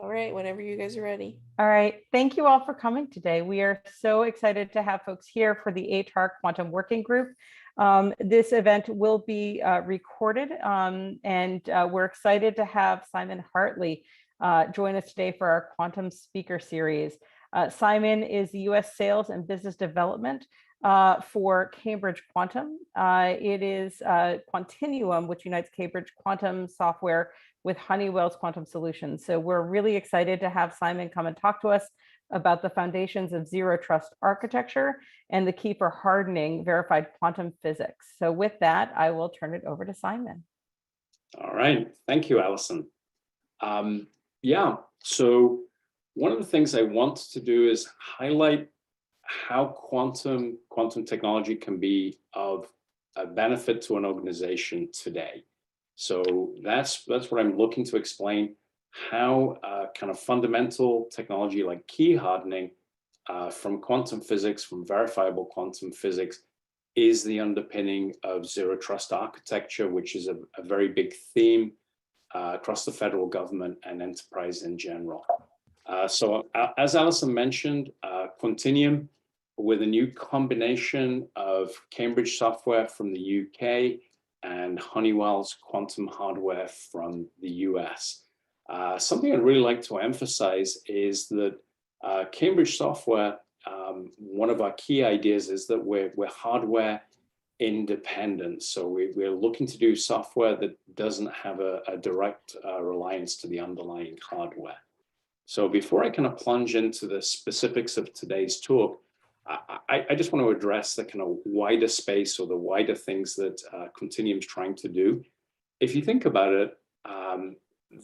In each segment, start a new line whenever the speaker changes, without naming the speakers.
All right, whenever you guys are ready.
All right. Thank you all for coming today. We are so excited to have folks here for the ATARC Quantum Working Group. This event will be recorded, and we're excited to have Simon Hartley join us today for our Quantum Speaker Series. Simon is the U.S. Sales and Business Development for Cambridge Quantum. It is Quantinuum, which unites Cambridge Quantum software with Honeywell's quantum solutions. So we're really excited to have Simon come and talk to us about the foundations of zero trust architecture and the key for hardening verified quantum physics. So with that, I will turn it over to Simon.
All right, thank you, Allison. So one of the things I want to do is highlight how quantum technology can be of a benefit to an organization today. So that's what I'm looking to explain, how kind of fundamental technology like key hardening from quantum physics, from verifiable quantum physics, is the underpinning of zero trust architecture, which is a very big theme across the federal government and enterprise in general. So as Allison mentioned, Quantinuum, with a new combination of Cambridge software from the UK and Honeywell's quantum hardware from the US. Something I'd really like to emphasize is that Cambridge software, one of our key ideas is that we're hardware independent. So we're looking to do software that doesn't have a direct reliance to the underlying hardware. So before I kind of plunge into the specifics of today's talk, I just want to address the kind of wider space or the wider things that Quantinuum is trying to do. If you think about it,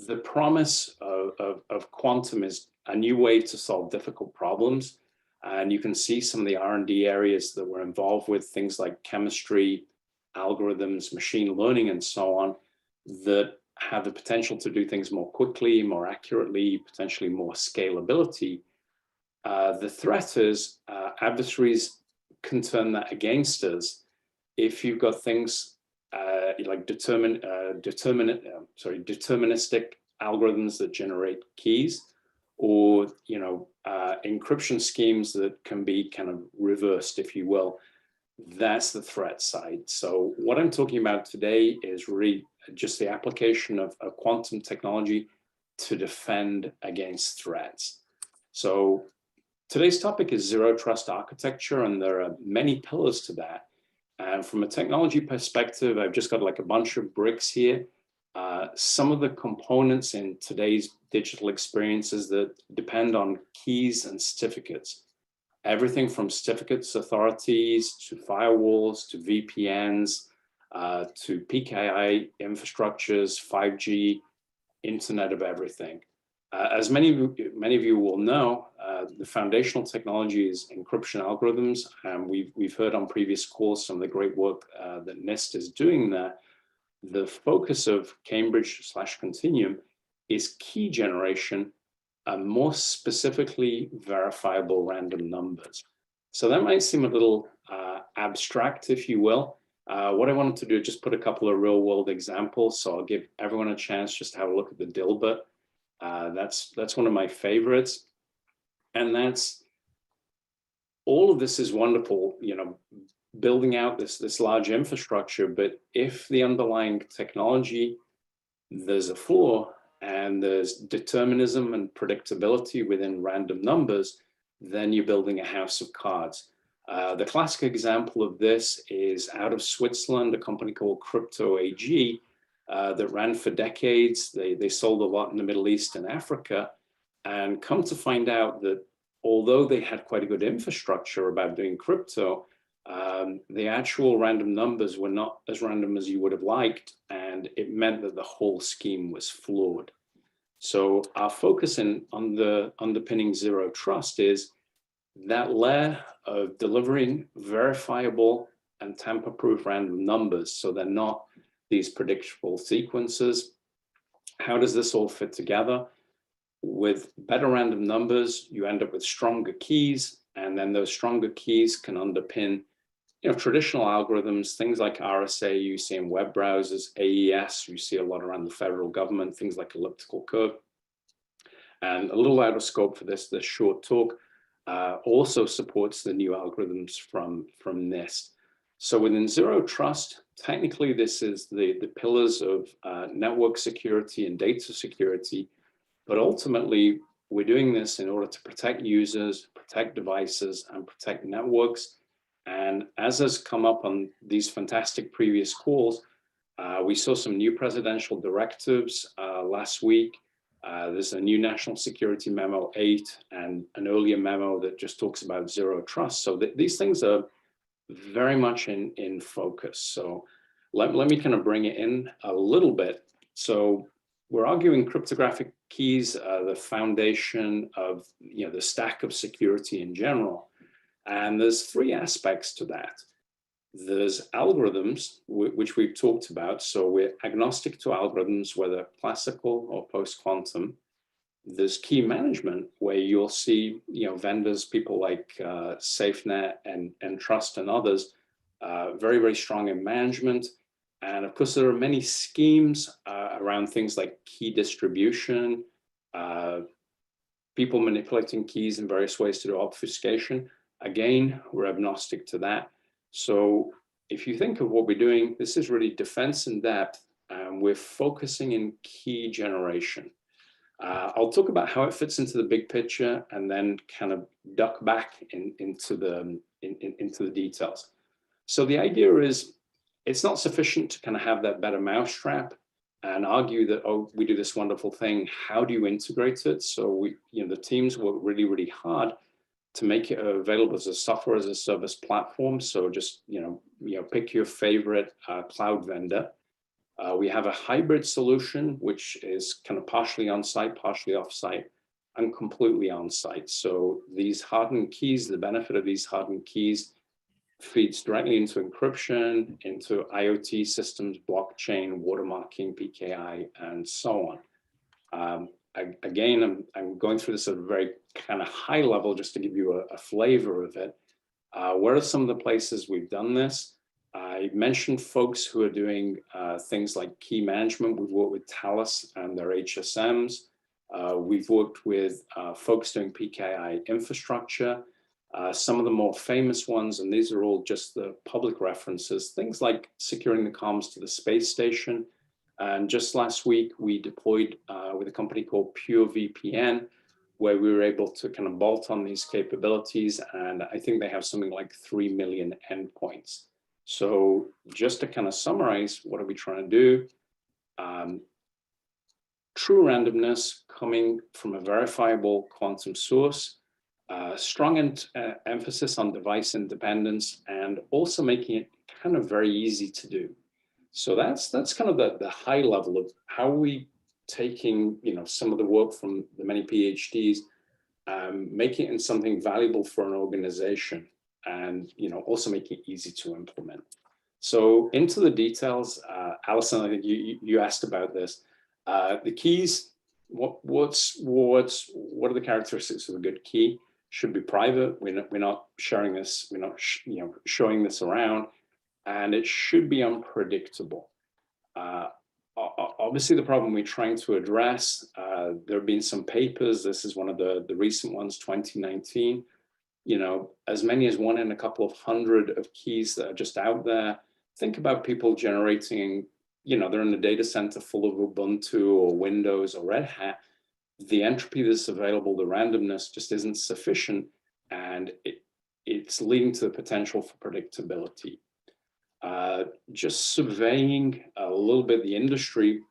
the promise of quantum is a new way to solve difficult problems. And you can see some of the R&D areas that we're involved with, things like chemistry, algorithms, machine learning, and so on, that have the potential to do things more quickly, more accurately, potentially more scalability. The threat is adversaries can turn that against us if you've got things like deterministic algorithms that generate keys, or encryption schemes that can be kind of reversed, if you will. That's the threat side. So what I'm talking about today is really just the application of quantum technology to defend against threats. So today's topic is zero trust architecture, and there are many pillars to that. And from a technology perspective, I've just got like a bunch of bricks here. Some of the components in today's digital experiences that depend on keys and certificates. Everything from certificates authorities to firewalls to VPNs to PKI infrastructures, 5G, Internet of Everything. As many of you will know, the foundational technology is encryption algorithms, and we've heard on previous calls some of the great work that NIST is doing there. The focus of Cambridge/Quantinuum is key generation, more specifically verifiable random numbers. So that might seem a little abstract, if you will. What I wanted to do is just put a couple of real world examples. So I'll give everyone a chance just to have a look at the Dilbert. That's one of my favorites. And that's, all of this is wonderful, building out this large infrastructure, but if the underlying technology, there's a flaw and there's determinism and predictability within random numbers, then you're building a house of cards. The classic example of this is out of Switzerland, a company called Crypto AG that ran for decades. They sold a lot in the Middle East and Africa, and come to find out that although they had quite a good infrastructure about doing crypto, the actual random numbers were not as random as you would have liked, and it meant that the whole scheme was flawed. So our focus on the underpinning zero trust is that layer of delivering verifiable and tamper-proof random numbers, so they're not these predictable sequences. How does this all fit together? With better random numbers, you end up with stronger keys, and then those stronger keys can underpin traditional algorithms, things like RSA you see in web browsers, AES you see a lot around the federal government, things like elliptical curve. And a little out of scope for this short talk, also supports the new algorithms from NIST. So within Zero Trust, technically this is the pillars of network security and data security, but ultimately we're doing this in order to protect users, protect devices, and protect networks. And as has come up on these fantastic previous calls, we saw some new presidential directives last week. There's a new National Security Memo 8 and an earlier memo that just talks about Zero Trust. So these things are very much in focus. So let me kind of bring it in a little bit. So we're arguing cryptographic keys are the foundation of the stack of security in general. And there's three aspects to that. There's algorithms, which we've talked about. So we're agnostic to algorithms, whether classical or post-quantum. There's key management, where you'll see vendors, people like SafeNet and Trust and others, very, very strong in management. And of course, there are many schemes around things like key distribution, people manipulating keys in various ways to do obfuscation. Again, we're agnostic to that. So if you think of what we're doing, this is really defense in depth, and we're focusing in key generation. I'll talk about how it fits into the big picture and then kind of duck back into the details. So the idea is, it's not sufficient to kind of have that better mousetrap and argue that, oh, we do this wonderful thing. How do you integrate it? So the teams work really, really hard to make it available as a software as a service platform. So just pick your favorite cloud vendor. We have a hybrid solution, which is kind of partially on-site, partially off-site, and completely on-site. So these hardened keys, the benefit of these hardened keys feeds directly into encryption, into IoT systems, blockchain, watermarking, PKI, and so on. Again, I'm going through this at a very kind of high level just to give you a flavor of it. Where are some of the places we've done this? I mentioned folks who are doing things like key management. We've worked with Thales and their HSMs. We've worked with folks doing PKI infrastructure. Some of the more famous ones, and these are all just the public references, things like securing the comms to the space station. And just last week, we deployed with a company called Pure VPN, where we were able to kind of bolt on these capabilities. And I think they have something like 3 million endpoints. So just to kind of summarize, what are we trying to do? True randomness coming from a verifiable quantum source, strong emphasis on device independence, and also making it kind of very easy to do. So that's kind of the high level of how we taking some of the work from the many PhDs, making it into something valuable for an organization, and also making it easy to implement. So into the details, Alison, I think you asked about this. The keys. What are the characteristics of a good key? Should be private. We're not sharing this. We're not showing this around, and it should be unpredictable. Obviously, the problem we're trying to address. There have been some papers. This is one of the recent ones, 2019. As many as 1 in a couple of hundred of keys that are just out there. Think about people generating, they're in a data center full of Ubuntu or Windows or Red Hat. The entropy that's available, the randomness just isn't sufficient, and it's leading to the potential for predictability. Just surveying a little bit the industry,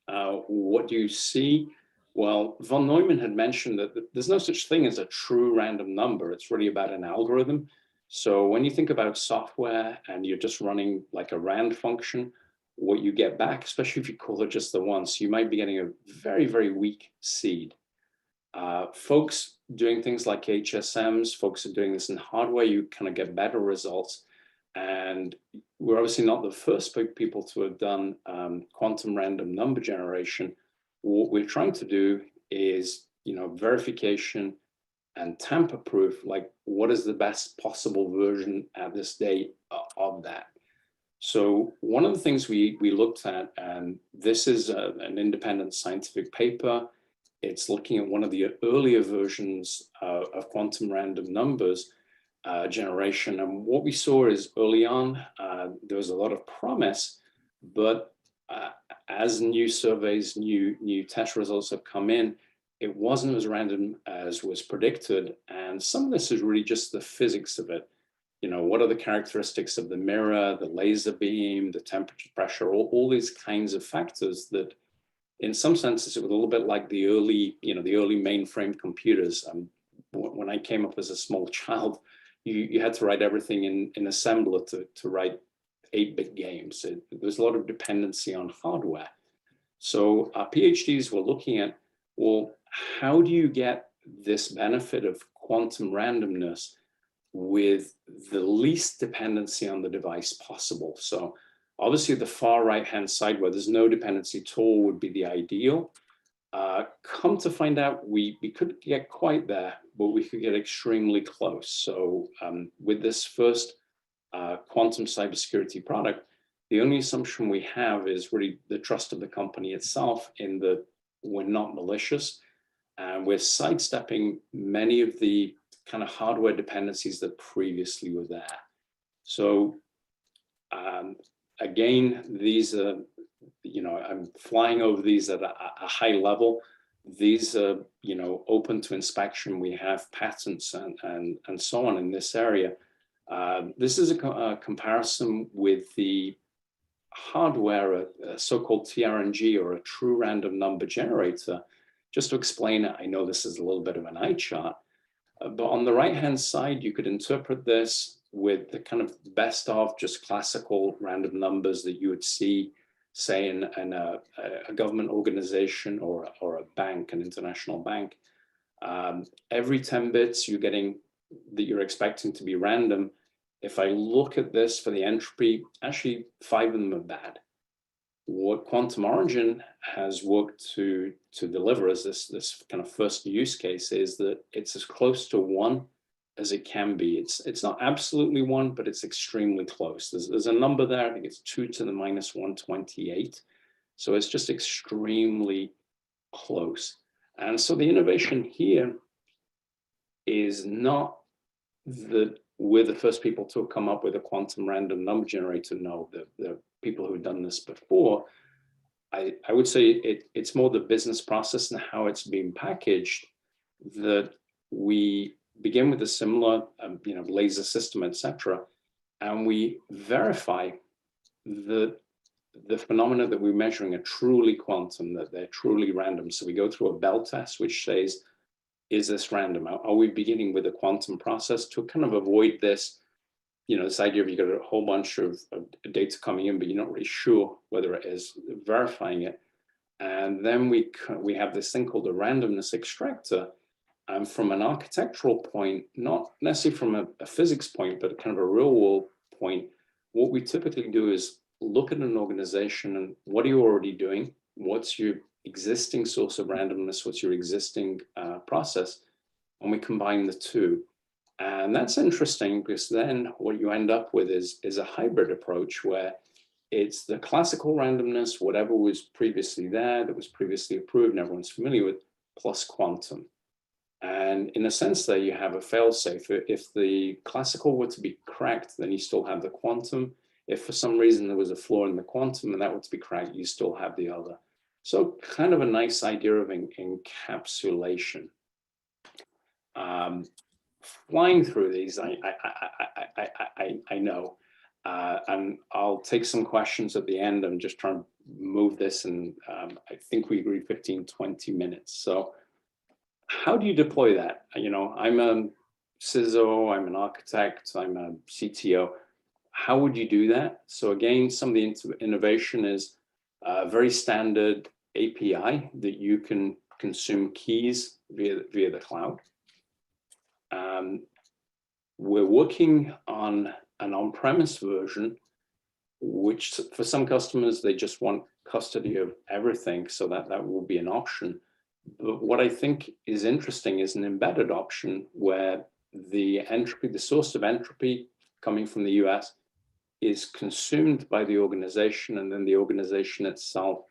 what do you see? Well, von Neumann had mentioned that there's no such thing as a true random number. It's really about an algorithm. So when you think about software and you're just running like a rand function, what you get back, especially if you call it just the once, you might be getting a very, very weak seed. Folks doing things like HSMs, folks are doing this in hardware, you kind of get better results. And we're obviously not the first people to have done quantum random number generation. What we're trying to do is, verification and tamper-proof, like what is the best possible version at this date of that. So one of the things we looked at, and this is an independent scientific paper, it's looking at one of the earlier versions of quantum random numbers generation. And what we saw is early on, there was a lot of promise, but as new surveys, new test results have come in, it wasn't as random as was predicted. And some of this is really just the physics of it. You know, what are the characteristics of the mirror, the laser beam, the temperature, pressure, all these kinds of factors that in some senses, it was a little bit like the early, the early mainframe computers. When I came up as a small child, you had to write everything in assembler to write 8-bit games. There was a lot of dependency on hardware. So our PhDs were looking at, well, how do you get this benefit of quantum randomness with the least dependency on the device possible? So obviously the far right-hand side where there's no dependency at all would be the ideal. Come to find out, we couldn't get quite there, but we could get extremely close. So with this first quantum cybersecurity product, the only assumption we have is really the trust of the company itself in that we're not malicious, and we're sidestepping many of the kind of hardware dependencies that previously were there. So again, these are, I'm flying over these at a high level. These are, open to inspection. We have patents and so on in this area. This is a comparison with the hardware, a so-called TRNG, or a true random number generator. Just to explain it, I know this is a little bit of an eye chart, but on the right-hand side, you could interpret this with the kind of best of just classical random numbers that you would see, say, in a government organization or a bank, an international bank. Every 10 bits you're expecting to be random. If I look at this for the entropy, actually 5 of them are bad. What Quantum Origin has worked to deliver as this kind of first use case is that it's as close to 1 as it can be. It's not absolutely 1, but it's extremely close. There's a number there, I think it's 2 to the minus 128. So it's just extremely close. And so the innovation here is not that we're the first people to come up with a quantum random number generator. No, the people who've done this before. I would say it's more the business process and how it's being packaged, that we begin with a similar laser system, etc., and we verify that the phenomena that we're measuring are truly quantum, that they're truly random. So we go through a Bell test, which says, is this random? Are we beginning with a quantum process to kind of avoid this, this idea of you got a whole bunch of data coming in, but you're not really sure whether it is, verifying it. And then we have this thing called a randomness extractor. And from an architectural point, not necessarily from a physics point, but kind of a real world point, what we typically do is look at an organization and what are you already doing? What's your existing source of randomness? What's your existing process? And we combine the two. And that's interesting because then what you end up with is a hybrid approach where it's the classical randomness, whatever was previously there, that was previously approved and everyone's familiar with, plus quantum. And in a sense there, you have a fail-safe. If the classical were to be cracked, then you still have the quantum. If for some reason there was a flaw in the quantum and that were to be cracked, you still have the other. So kind of a nice idea of encapsulation. Flying through these, I know, and I'll take some questions at the end. I'm just trying to move this, and I think we agreed 15, 20 minutes. So how do you deploy that? I'm a CISO, I'm an architect, I'm a CTO. How would you do that? So again, some of the innovation is a very standard API that you can consume keys via the cloud. We're working on an on-premise version, which for some customers, they just want custody of everything. So that will be an option. But what I think is interesting is an embedded option where the entropy, the source of entropy coming from the US is consumed by the organization, and then the organization itself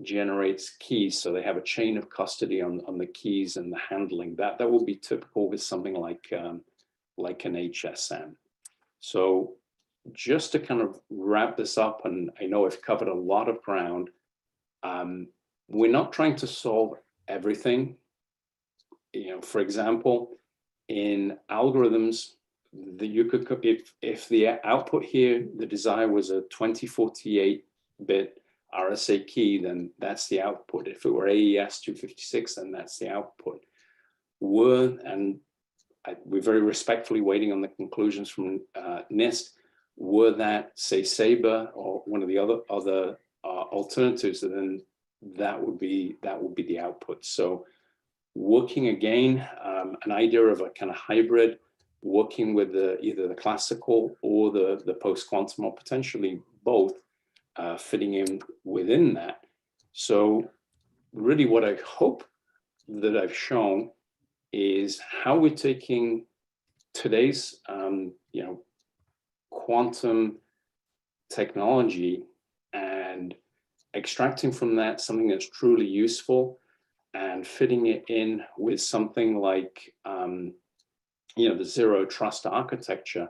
generates keys. So they have a chain of custody on the keys and the handling. That will be typical with something like an HSM. So just to kind of wrap this up, and I know I've covered a lot of ground, we're not trying to solve everything. For example, in algorithms, you could, if the output here, the desire was a 2048-bit RSA key, then that's the output. If it were AES 256, then that's the output. We're very respectfully waiting on the conclusions from NIST. Were that, say, Sabre or one of the other alternatives, then that would be the output. So working again, an idea of a kind of hybrid, working with either the classical or the post-quantum, or potentially both, fitting in within that. So really what I hope that I've shown is how we're taking today's quantum technology and extracting from that something that's truly useful and fitting it in with something like the zero trust architecture.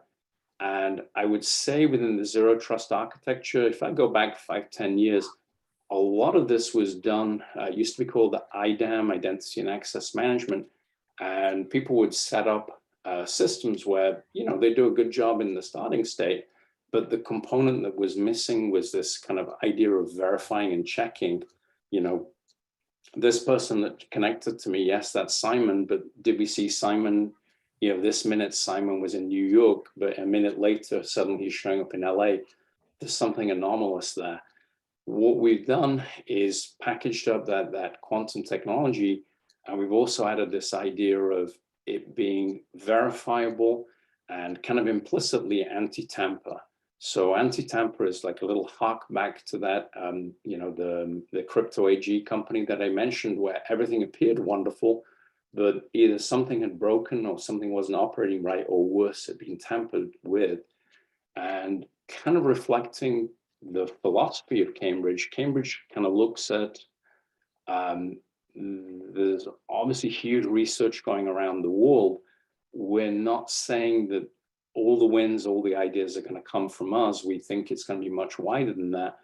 And I would say within the zero trust architecture, if I go back 5-10 years, a lot of this was done, used to be called the IDAM, Identity and Access Management. And people would set up systems where, they do a good job in the starting state, but the component that was missing was this kind of idea of verifying and checking, this person that connected to me, yes, that's Simon, but did we see Simon, this minute Simon was in New York, but a minute later, suddenly he's showing up in LA. There's something anomalous there. What we've done is packaged up that quantum technology, and we've also added this idea of it being verifiable and kind of implicitly anti-tamper. So anti-tamper is like a little hark back to that, the crypto AG company that I mentioned, where everything appeared wonderful, but either something had broken or something wasn't operating right, or worse, had been tampered with. And kind of reflecting the philosophy of Cambridge, Cambridge kind of looks at, there's obviously huge research going around the world. We're not saying that all the wins, all the ideas are going to come from us. We think it's going to be much wider than that.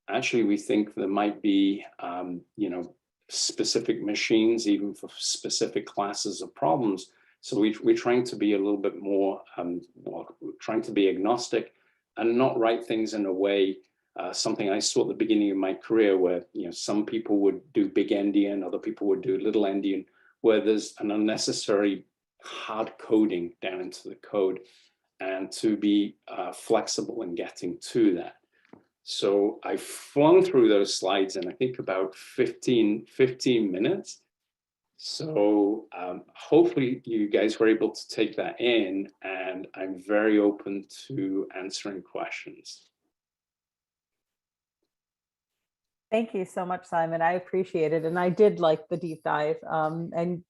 Actually, we think there might be, specific machines, even for specific classes of problems. So we're trying to be a little bit more, trying to be agnostic and not write things in a way, something I saw at the beginning of my career where, some people would do big endian, other people would do little endian, where there's an unnecessary hard coding down into the code, and to be flexible in getting to that. So I flung through those slides in, I think, about 15 minutes. So hopefully you guys were able to take that in, and I'm very open to answering questions.
Thank you so much, Simon. I appreciate it. And I did like the deep dive and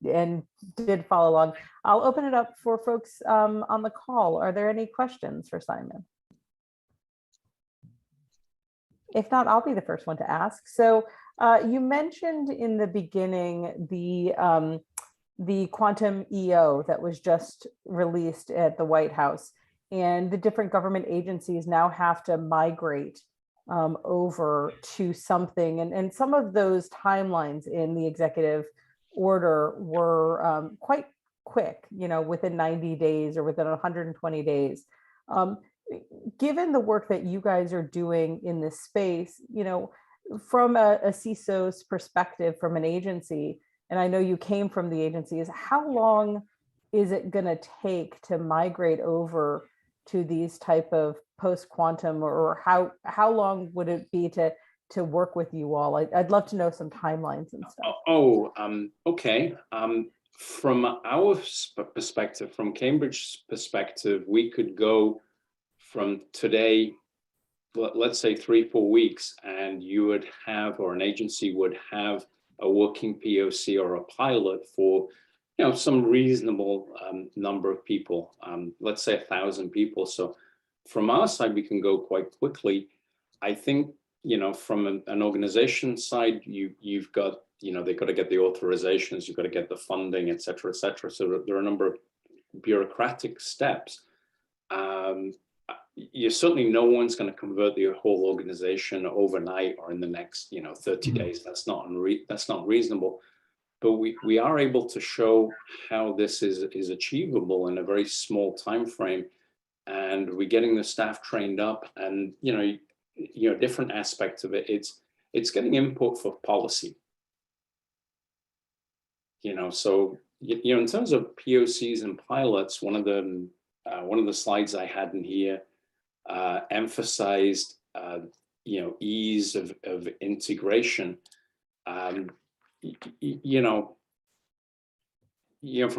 did follow along. I'll open it up for folks on the call. Are there any questions for Simon? If not, I'll be the first one to ask. So you mentioned in the beginning the quantum EO that was just released at the White House, and the different government agencies now have to migrate over to something. And some of those timelines in the executive order were quite quick, within 90 days or within 120 days. Given the work that you guys are doing in this space, from a CISO's perspective, from an agency, and I know you came from the agencies, how long is it going to take to migrate over to these type of post-quantum, or how long would it be to work with you all? I'd love to know some timelines and stuff.
Okay. From our perspective, from Cambridge's perspective, we could go from today, let's say 3-4 weeks, and you would have, or an agency would have, a working POC or a pilot for some reasonable number of people, let's say 1,000 people. So from our side, we can go quite quickly. I think from an organization side, you've got, they've got to get the authorizations, you've got to get the funding, et cetera, et cetera. So there are a number of bureaucratic steps. You certainly, no one's going to convert the whole organization overnight or in the next 30 days. That's not reasonable, but we are able to show how this is achievable in a very small time frame, and we're getting the staff trained up, and different aspects of it. It's getting input for policy, so in terms of POCs and pilots, one of the slides I had in here emphasized ease of integration. From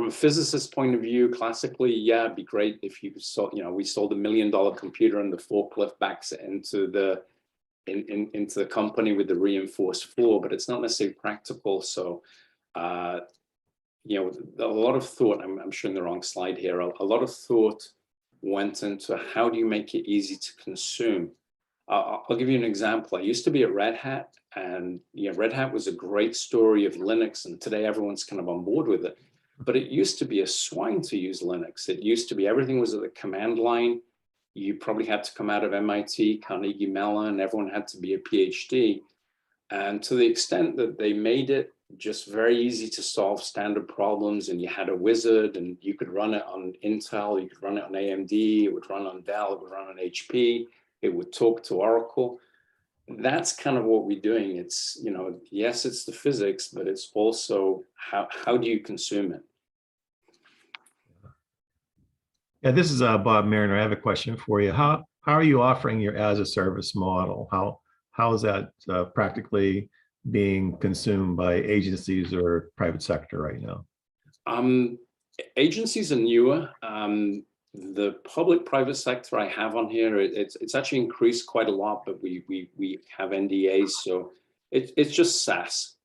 a physicist point of view, classically, yeah, it'd be great if you saw, we sold $1 million computer and the forklift backs it into the company with the reinforced floor, but it's not necessarily practical. So a lot of thought, I'm showing the wrong slide here, a lot of thought went into how do you make it easy to consume. I'll give you an example. I used to be at Red Hat, and Red Hat was a great story of Linux, and today everyone's kind of on board with it. But it used to be a swine to use Linux. It used to be everything was at the command line. You probably had to come out of MIT, Carnegie Mellon, everyone had to be a PhD. And to the extent that they made it just very easy to solve standard problems, and you had a wizard, and you could run it on Intel, you could run it on AMD, it would run on Dell, it would run on HP, it would talk to Oracle. That's kind of what we're doing. It's, yes, it's the physics, but it's also how do you consume it?
Yeah, this is Bob Mariner. I have a question for you. How are you offering your as a service model? How is that practically being consumed by agencies or private sector right now?
Agencies are newer. The public-private sector I have on here, it's actually increased quite a lot, but we have NDAs, so it's just SaaS.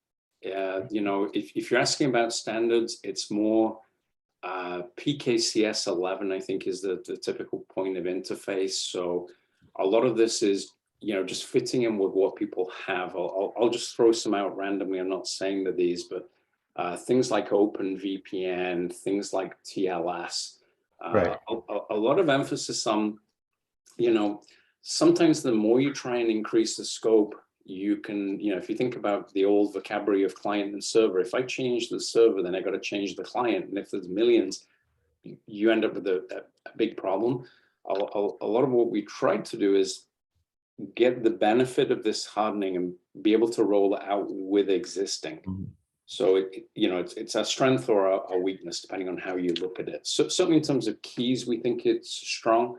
If you're asking about standards, it's more PKCS 11, I think, is the typical point of interface. So a lot of this is just fitting in with what people have. I'll just throw some out randomly. I'm not saying that these, but things like OpenVPN, things like TLS.
Right.
A lot of emphasis on, sometimes the more you try and increase the scope, you can, if you think about the old vocabulary of client and server, if I change the server, then I got to change the client. And if there's millions, you end up with a big problem. A lot of what we tried to do is get the benefit of this hardening and be able to roll it out with existing. Mm-hmm. So it's a strength or a weakness, depending on how you look at it. So certainly in terms of keys, we think it's strong,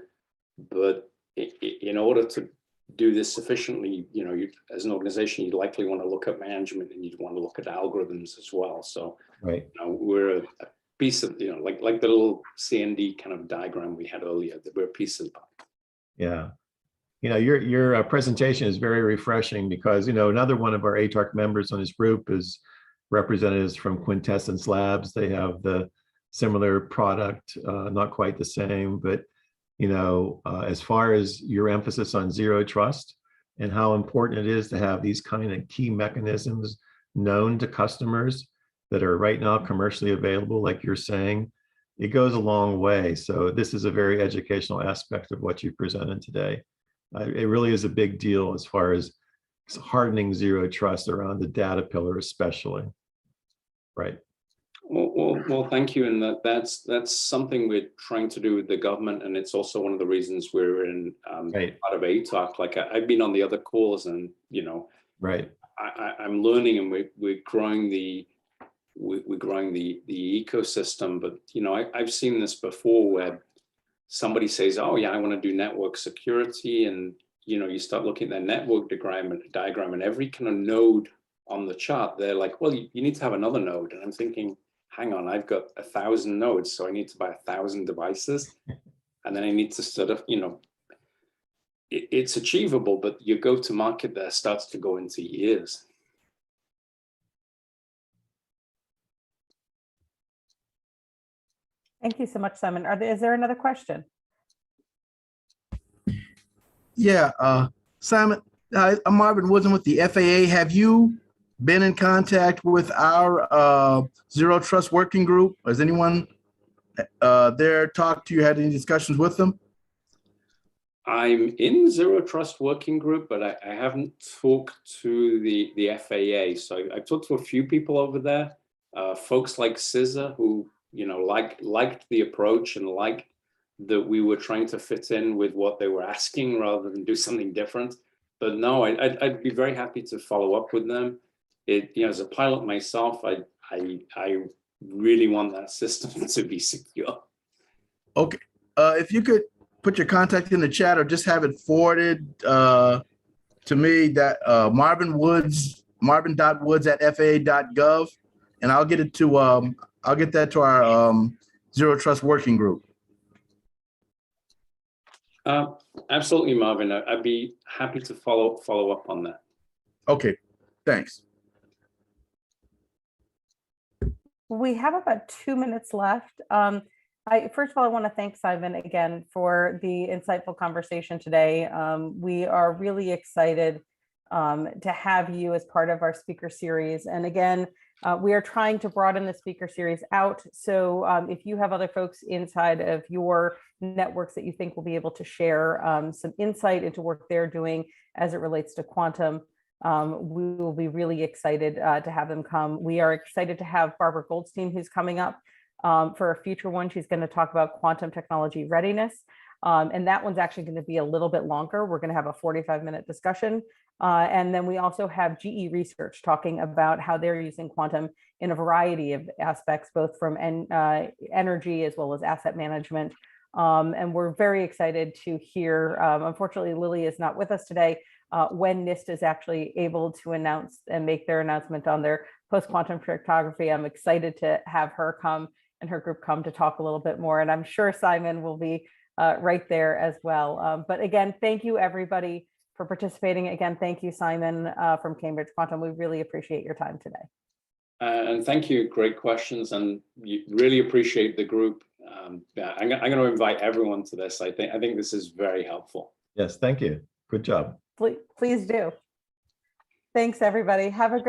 but in order to do this sufficiently, as an organization, you'd likely want to look at management, and you'd want to look at algorithms as well. So
right.
We're a piece of, like the little CND kind of diagram we had earlier, that we're a piece of that.
Yeah. Your presentation is very refreshing, because, another one of our ATARC members on this group is representatives from Quintessence Labs. They have the similar product, not quite the same, but as far as your emphasis on zero trust and how important it is to have these kind of key mechanisms known to customers that are right now commercially available, like you're saying, it goes a long way. So this is a very educational aspect of what you presented today. It really is a big deal as far as hardening zero trust around the data pillar, especially. Right.
Well, thank you. And that's something we're trying to do with the government. And it's also one of the reasons we're in
right.
part of ATARC. Like I've been on the other calls, and,
right.
I'm learning, and we're growing the ecosystem. But, I've seen this before where somebody says, oh yeah, I want to do network security. And, you start looking at their network diagram, and every kind of node on the chart, they're like, well, you need to have another node. And I'm thinking, hang on, I've got 1,000 nodes, so I need to buy 1,000 devices. And then I need to sort of, it's achievable, but your go-to-market there starts to go into years.
Thank you so much, Simon. Is there another question?
Yeah, Simon, I'm Marvin Woods with the FAA. Have you been in contact with our Zero Trust Working Group? Has anyone there talked to you, had any discussions with them?
I'm in the Zero Trust Working Group, but I haven't talked to the FAA. So I've talked to a few people over there, folks like CISA, who liked the approach and liked that we were trying to fit in with what they were asking rather than do something different. But no, I'd be very happy to follow up with them. As a pilot myself, I really want that system to be secure.
Okay, if you could put your contact in the chat or just have it forwarded to me, that marvin.woods@faa.gov, and I'll get it to I'll get that to our Zero Trust Working Group.
Absolutely, Marvin. I'd be happy to follow up on that.
Okay, thanks.
We have about 2 minutes left. First of all, I want to thank Simon again for the insightful conversation today. We are really excited to have you as part of our speaker series. And again, we are trying to broaden the speaker series out. So if you have other folks inside of your networks that you think will be able to share some insight into work they're doing as it relates to quantum, we will be really excited to have them come. We are excited to have Barbara Goldstein, who's coming up for a future one. She's going to talk about quantum technology readiness. And that one's actually going to be a little bit longer. We're going to have a 45-minute discussion. And then we also have GE Research talking about how they're using quantum in a variety of aspects, both from energy as well as asset management. And we're very excited to hear, unfortunately, Lily is not with us today, when NIST is actually able to announce and make their announcement on their post-quantum cryptography. I'm excited to have her come and her group come to talk a little bit more. And I'm sure Simon will be right there as well. But again, thank you everybody for participating. Again, thank you, Simon, from Cambridge Quantum. We really appreciate your time today.
And thank you, great questions, and you really appreciate the group. I'm going to invite everyone to this. I think this is very helpful.
Yes, thank you. Good job.
Please do. Thanks, everybody. Have a great